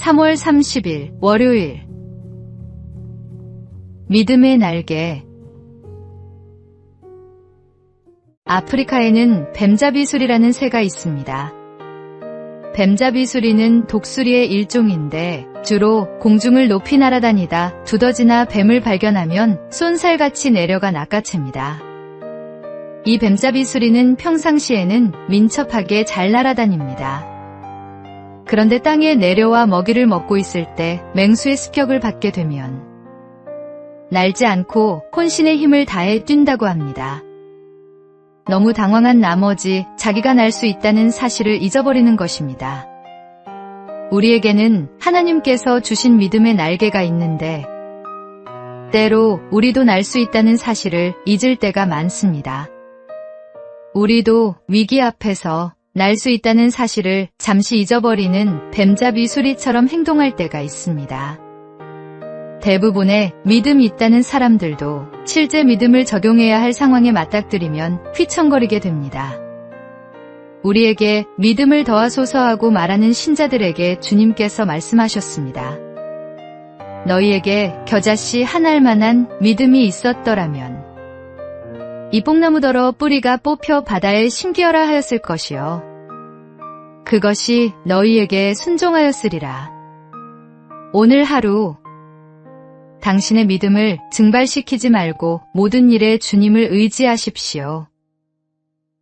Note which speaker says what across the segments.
Speaker 1: 3월 30일 월요일. 믿음의 날개. 아프리카에는 뱀잡이수리라는 새가 있습니다. 뱀잡이수리는 독수리의 일종인데 주로 공중을 높이 날아다니다 두더지나 뱀을 발견하면 쏜살같이 내려가 낚아챕니다. 이 뱀잡이수리는 평상시에는 민첩하게 잘 날아다닙니다. 그런데 땅에 내려와 먹이를 먹고 있을 때 맹수의 습격을 받게 되면 날지 않고 혼신의 힘을 다해 뛴다고 합니다. 너무 당황한 나머지 자기가 날 수 있다는 사실을 잊어버리는 것입니다. 우리에게는 하나님께서 주신 믿음의 날개가 있는데 때로 우리도 날 수 있다는 사실을 잊을 때가 많습니다. 우리도 위기 앞에서 날 수 있다는 사실을 잠시 잊어버리는 뱀잡이 수리처럼 행동할 때가 있습니다. 대부분의 믿음이 있다는 사람들도 실제 믿음을 적용해야 할 상황에 맞닥뜨리면 휘청거리게 됩니다. 우리에게 믿음을 더하소서 하고 말하는 신자들에게 주님께서 말씀하셨습니다. 너희에게 겨자씨 한 알만한 믿음이 있었더라면 이 뽕나무더러 뿌리가 뽑혀 바다에 심기어라 하였을 것이요 그것이 너희에게 순종하였으리라. 오늘 하루 당신의 믿음을 증발시키지 말고 모든 일에 주님을 의지하십시오.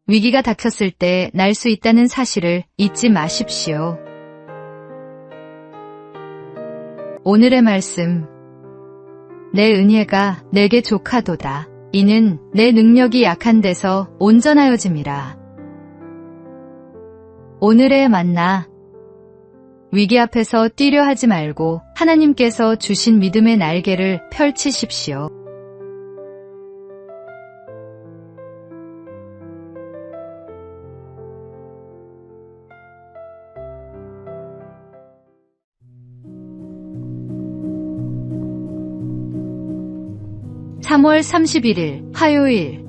Speaker 1: 위기가 닥쳤을 때 날 수 있다는 사실을 잊지 마십시오. 오늘의 말씀. 내 은혜가 내게 족하도다. 이는 내 능력이 약한 데서 온전하여짐이라. 오늘의 만나. 위기 앞에서 뛰려 하지 말고 하나님께서 주신 믿음의 날개를 펼치십시오. (3월 31일) 화요일.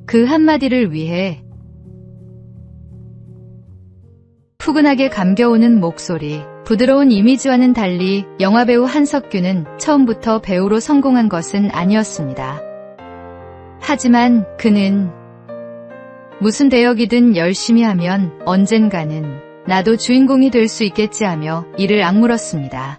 Speaker 1: 그 한마디를 위해. 푸근하게 감겨오는 목소리, 부드러운 이미지와는 달리 영화배우 한석규는 처음부터 배우로 성공한 것은 아니었습니다. 하지만 그는 무슨 대역이든 열심히 하면 언젠가는 나도 주인공이 될 수 있겠지 하며 이를 악물었습니다.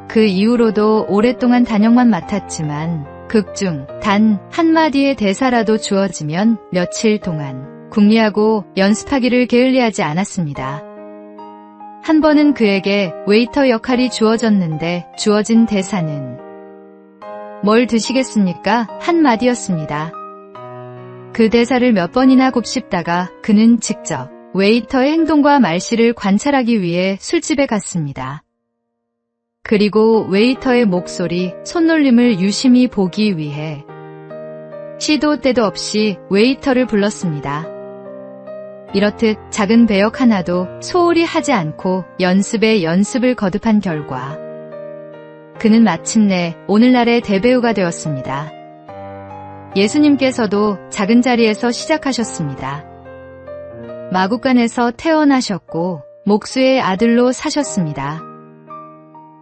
Speaker 1: 그 이후로도 오랫동안 단역만 맡았지만 극중 단 한마디의 대사라도 주어지면 며칠 동안 궁리하고 연습하기를 게을리하지 않았습니다. 한 번은 그에게 웨이터 역할이 주어졌는데 주어진 대사는 뭘 드시겠습니까? 한마디였습니다. 그 대사를 몇 번이나 곱씹다가 그는 직접 웨이터의 행동과 말씨를 관찰하기 위해 술집에 갔습니다. 그리고 웨이터의 목소리, 손놀림을 유심히 보기 위해 시도 때도 없이 웨이터를 불렀습니다. 이렇듯 작은 배역 하나도 소홀히 하지 않고 연습에 연습을 거듭한 결과 그는 마침내 오늘날의 대배우가 되었습니다. 예수님께서도 작은 자리에서 시작하셨습니다. 마구간에서 태어나셨고 목수의 아들로 사셨습니다.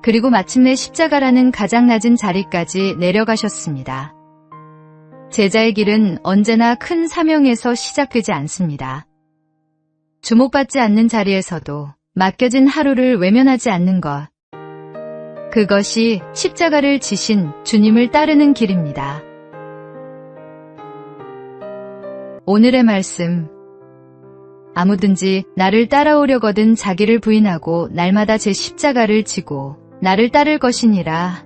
Speaker 1: 그리고 마침내 십자가라는 가장 낮은 자리까지 내려가셨습니다. 제자의 길은 언제나 큰 사명에서 시작되지 않습니다. 주목받지 않는 자리에서도 맡겨진 하루를 외면하지 않는 것. 그것이 십자가를 지신 주님을 따르는 길입니다. 오늘의 말씀. 아무든지 나를 따라오려거든 자기를 부인하고 날마다 제 십자가를 지고 나를 따를 것이니라.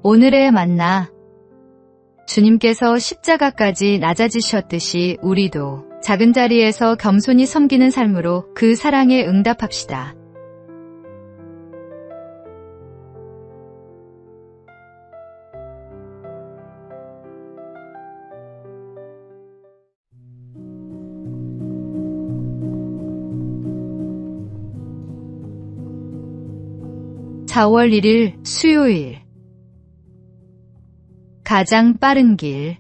Speaker 1: 오늘의 만나. 주님께서 십자가까지 낮아지셨듯이 우리도 작은 자리에서 겸손히 섬기는 삶으로 그 사랑에 응답합시다. (4월 1일) 수요일. 가장 빠른 길.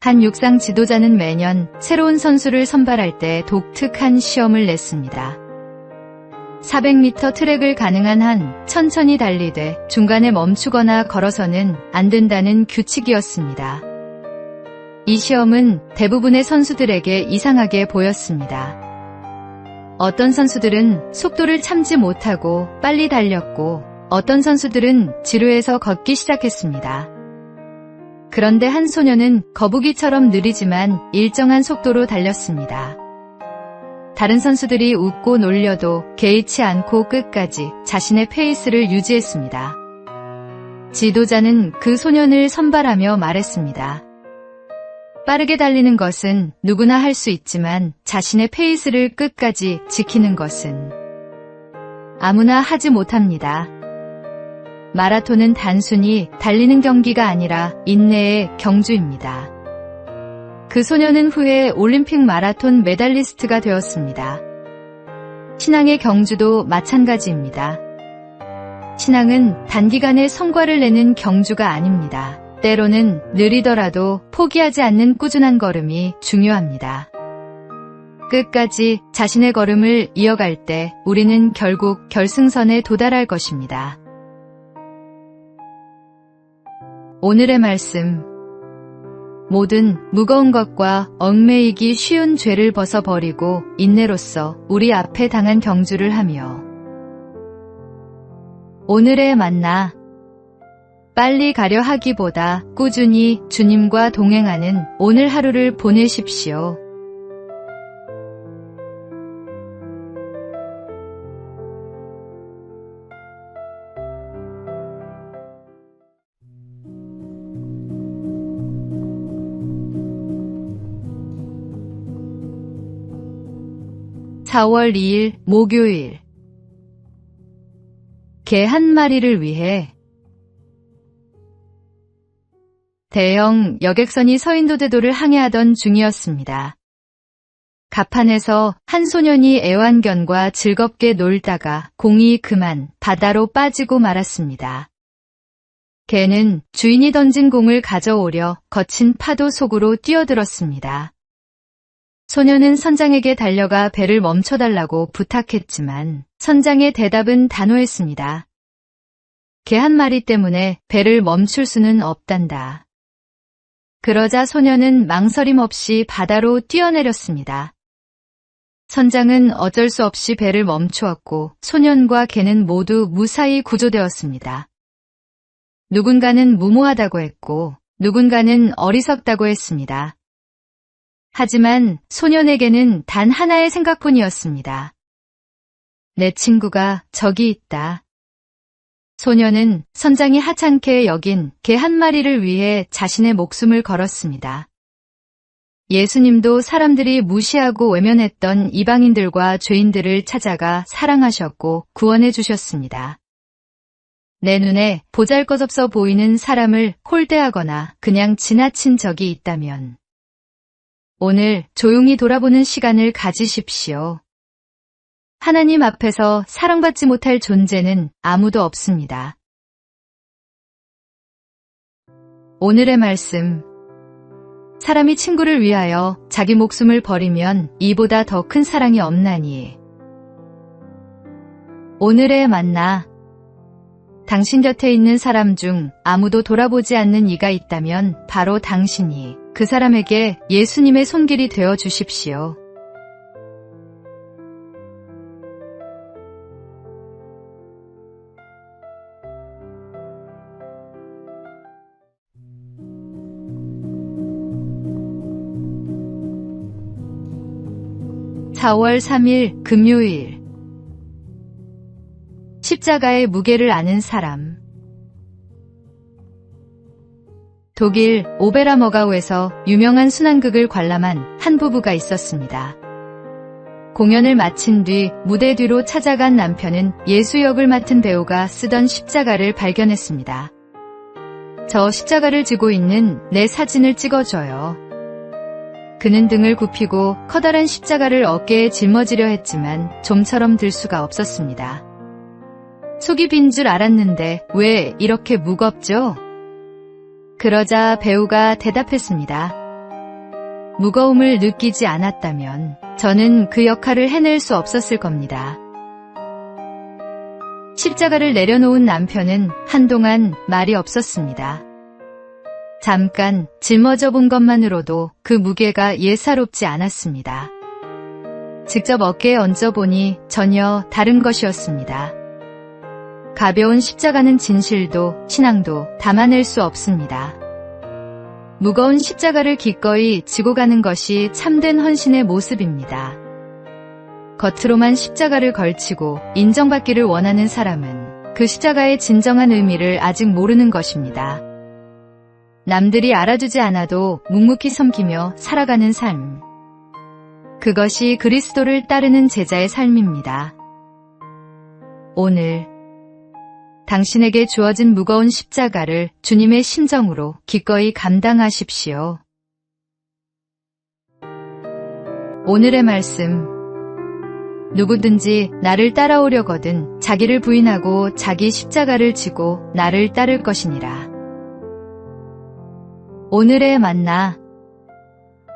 Speaker 1: 한 육상 지도자는 매년 새로운 선수를 선발할 때 독특한 시험을 냈습니다. 400m 트랙을 가능한 한 천천히 달리되 중간에 멈추거나 걸어서는 안 된다는 규칙이었습니다. 이 시험은 대부분의 선수들에게 이상하게 보였습니다. 어떤 선수들은 속도를 참지 못하고 빨리 달렸고 어떤 선수들은 지루해서 걷기 시작했습니다. 그런데 한 소녀는 거북이처럼 느리지만 일정한 속도로 달렸습니다. 다른 선수들이 웃고 놀려도 개의치 않고 끝까지 자신의 페이스를 유지했습니다. 지도자는 그 소년을 선발하며 말했습니다. 빠르게 달리는 것은 누구나 할 수 있지만 자신의 페이스를 끝까지 지키는 것은 아무나 하지 못합니다. 마라톤은 단순히 달리는 경기가 아니라 인내의 경주입니다. 그 소녀는 후에 올림픽 마라톤 메달리스트가 되었습니다. 신앙의 경주도 마찬가지입니다. 신앙은 단기간에 성과를 내는 경주가 아닙니다. 때로는 느리더라도 포기하지 않는 꾸준한 걸음이 중요합니다. 끝까지 자신의 걸음을 이어갈 때 우리는 결국 결승선에 도달할 것입니다. 오늘의 말씀. 모든 무거운 것과 얽매이기 쉬운 죄를 벗어버리고 인내로써 우리 앞에 당한 경주를 하며 오늘의 만나. 빨리 가려 하기보다 꾸준히 주님과 동행하는 오늘 하루를 보내십시오. (4월 2일) 목요일. 개 한 마리를 위해. 대형 여객선이 서인도대도를 항해하던 중이었습니다. 갑판에서 한 소년이 애완견과 즐겁게 놀다가 공이 그만 바다로 빠지고 말았습니다. 개는 주인이 던진 공을 가져오려 거친 파도 속으로 뛰어들었습니다. 소년은 선장에게 달려가 배를 멈춰달라고 부탁했지만 선장의 대답은 단호했습니다. 개 한 마리 때문에 배를 멈출 수는 없단다. 그러자 소년은 망설임 없이 바다로 뛰어내렸습니다. 선장은 어쩔 수 없이 배를 멈추었고 소년과 개는 모두 무사히 구조되었습니다. 누군가는 무모하다고 했고 누군가는 어리석다고 했습니다. 하지만 소년에게는 단 하나의 생각뿐이었습니다. 내 친구가 저기 있다. 소년은 선장이 하찮게 여긴 개 한 마리를 위해 자신의 목숨을 걸었습니다. 예수님도 사람들이 무시하고 외면했던 이방인들과 죄인들을 찾아가 사랑하셨고 구원해 주셨습니다. 내 눈에 보잘것없어 보이는 사람을 홀대하거나 그냥 지나친 적이 있다면 오늘 조용히 돌아보는 시간을 가지십시오. 하나님 앞에서 사랑받지 못할 존재는 아무도 없습니다. 오늘의 말씀. 사람이 친구를 위하여 자기 목숨을 버리면 이보다 더 큰 사랑이 없나니. 오늘의 만나. 당신 곁에 있는 사람 중 아무도 돌아보지 않는 이가 있다면 바로 당신이 그 사람에게 예수님의 손길이 되어 주십시오. (4월 3일) 금요일. 십자가의 무게를 아는 사람. 독일 오베라머가우에서 유명한 순환극을 관람한 한 부부가 있었습니다. 공연을 마친 뒤 무대 뒤로 찾아간 남편은 예수 역을 맡은 배우가 쓰던 십자가를 발견했습니다. 저 십자가를 지고 있는 내 사진을 찍어줘요. 그는 등을 굽히고 커다란 십자가를 어깨에 짊어지려 했지만 좀처럼 들 수가 없었습니다. 속이 빈 줄 알았는데 왜 이렇게 무겁죠? 그러자 배우가 대답했습니다. 무거움을 느끼지 않았다면 저는 그 역할을 해낼 수 없었을 겁니다. 십자가를 내려놓은 남편은 한동안 말이 없었습니다. 잠깐 짊어져 본 것만으로도 그 무게가 예사롭지 않았습니다. 직접 어깨에 얹어보니 전혀 다른 것이었습니다. 가벼운 십자가는 진실도 신앙도 담아낼 수 없습니다. 무거운 십자가를 기꺼이 지고 가는 것이 참된 헌신의 모습입니다. 겉으로만 십자가를 걸치고 인정받기를 원하는 사람은 그 십자가의 진정한 의미를 아직 모르는 것입니다. 남들이 알아주지 않아도 묵묵히 섬기며 살아가는 삶. 그것이 그리스도를 따르는 제자의 삶입니다. 오늘 당신에게 주어진 무거운 십자가를 주님의 심정으로 기꺼이 감당하십시오. 오늘의 말씀. 누구든지 나를 따라오려거든 자기를 부인하고 자기 십자가를 지고 나를 따를 것이니라. 오늘의 만나.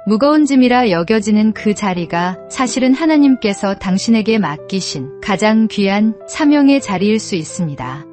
Speaker 1: 무거운 짐이라 여겨지는 그 자리가 사실은 하나님께서 당신에게 맡기신 가장 귀한 사명의 자리일 수 있습니다.